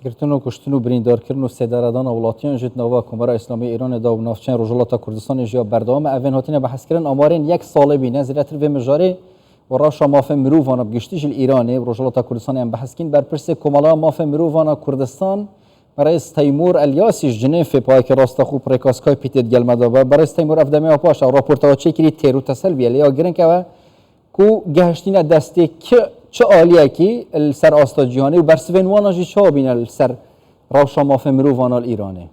گرتن و کشتن و بریندار کردن و سدارادان اولاتیان جت نوا کمر اسلامی ایران دا و نافچین رجالات کردستان جیا بردام اون هاتین بحث کردن آمارین یک سال بینه زیرتر و مجاری و راش مافه مروفانا بگشتیش ایرانی رجالات کردستان هم بحث کن بر پرس کمالا مافه مروفانا کردستان برای تیمور الیاسیش جنیف پای که راست خوب پرکاسکای پیتید گلمدا و برای تیمور افدامی آپاش راپورت چه کلی تیرو تسلبیه لیا گرن که کو گهشتین دسته چه عالیه کی السر آستا جهانی و برسوین واناجی چه بین السر راش مافه مروفانا ایرانی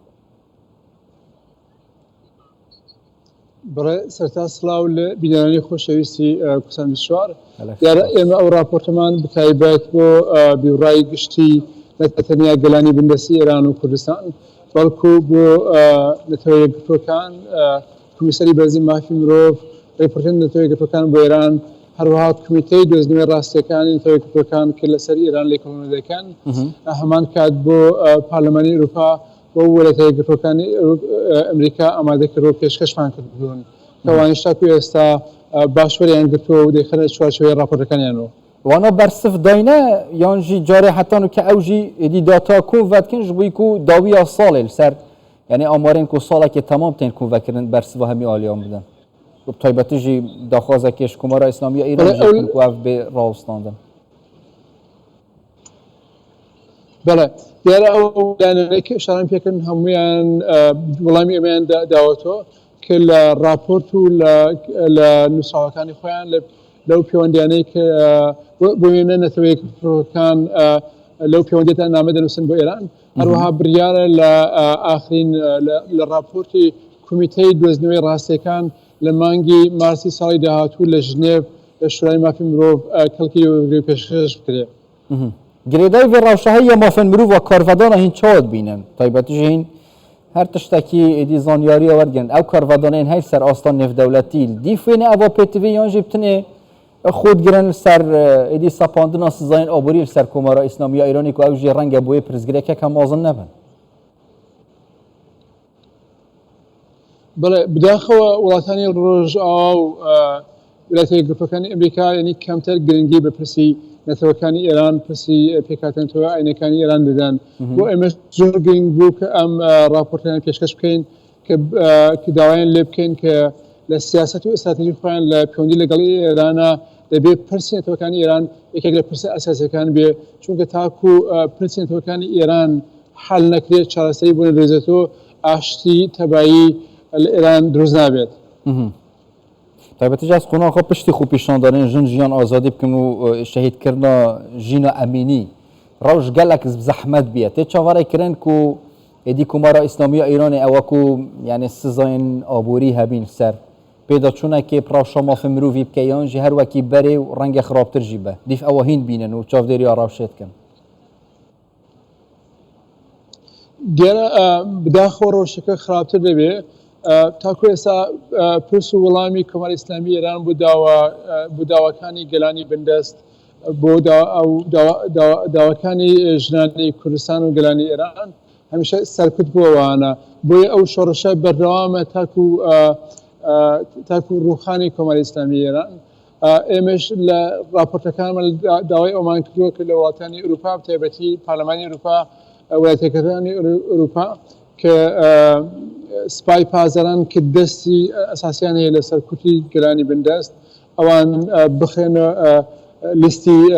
برای سرتاس لاول بینانی خوشویستی کسان بسیار در این او راپورتمان بتایبت بو بیورای گشتی نتنیا گلانی بندسی ایران و کردستان بلکو بو نتوی گفتوکان کمیسری برزی مافی مروف ریپورتن نتوی گفتوکان بو ایران هر وقت کمیته دوزنی راستکان نتوی گفتوکان که لسر ایران لیکون دکان همان کاد بو پارلمانی اروپا بو ولایت گفتوکان امریکا آماده کرد پیشکش فان کردن توانشتا کوی است باشوری انگتو دخل شوارشوی راپورتکانیانو وانا برصف داینه یانجی جاره حتی نو که اوجی ادی داتا کو ودکنج بوی کو داوی سال سر یعنی آمارین کو ساله که تمام تین کو وکرن برصف همی عالیان بدن و طیبتی جی داخوازه کش کمارا اسلامی ایران جی کو اف به راوستاندن بله دیار او دانه که اشاره میکنن همیان ولامی امان دعوتو که راپورت و لنسخه‌کانی خوان لو پیوندیانی که بویمن نتوی کان لو پیوندیت نامه دنوسن با ایران هروها بریار لآخرین لراپورتی کمیته دوزنوی راستکان لمانگی مارسی سالی دهاتو لجنیو لشورای مافی مروف کلکی و پیشکش بکره گریدای و روشهایی مافن مروف و کارفدان هین چاد بینن طیبتش هین هر تشتکی ادی زانیاری آورگن او کارفدان این های سر آستان نف دولتی دیفینه اوا پیتوی یانجی بتنه خود گرن سر ادی سپاندن سزاین آبوری سر کمارا اسلامی ایرانی که اوجی رنگ بوی پرزگره که کم آزن نبن بله بداخل ولاتانی روج او ولایت گفتوکانی امریکا یعنی کمتر گرنگی به پرسی نتوکانی ایران پرسی پیکاتن تو اینکانی ایران بدن و امش زور گرنگ بو که ام راپورتان پیشکش بکن که داوین لبکن که لسیاست و استراتژی خوان لپیوندی لگالی ایران لبی پرسی نتوکانی ایران یکی از پرسی اساسی کان بی چون که تاکو پرسی نتوکانی ایران حل نکرد چارسری بون ریزتو آشتی تبایی ایران دروز نبید. طيب تجاز قناة خب بشتي خو بيشان دارين جن جيان آزادي بكنو شهيد كرنا جينا أميني روش قالك بزحمت بيه تشافاري كرن كو ادي كمارا اسلامية ايراني اواكو يعني السزاين آبوري هبين سر پیدا چونه که پراشاما فمروفی بکیان جی هر وکی بره و رنگ خرابتر جیبه دیف اواهین بینن و چاف داری آراوشت کن دیاره بداخل روشک خرابتر دبی تاکو ایسا پرس و ولامی کمار اسلامی ایران بوداوکانی گلانی بندست بوداوکانی جنانی کردستان و گلانی ایران همیشه سرکت بوانا بوی او شورشه برنامه تاکو روحانی کمار اسلامی ایران امش لراپورت کامل دعوی امان کردو که لولاتانی اروپا بتایبتی پارلمانی اروپا ولایتکردانی اروپا که سپای پازران که دستی اساسیانه لسرکوتی گلانی بندست اوان بخین لیستی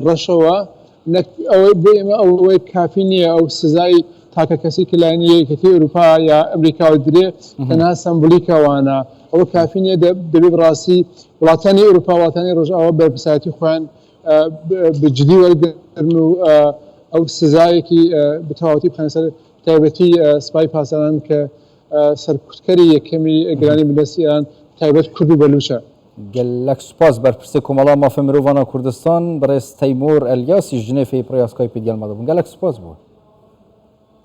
رشوه او بیم او کافی نیه او سزای تاکه کسی کلانی که اروپا یا امریکا و دری تنها سمبولیکا وانا او کافی نیه دبی براسی ولاتانی اروپا ولاتانی رجعه برپساتی خوان بجدی ورگرنو او سزایی که بتواتی بخنسر تایبتی سپای پاسداران که سرکوتکری یکمی گرانی بندستی ایران تایبت کردو بلوچه گلک سپاس بر پرسه کمالا مافه مرووانا کردستان برای تیمور الیاسی جنیفی پریاسکای پیدگل مدابون گلک سپاس بود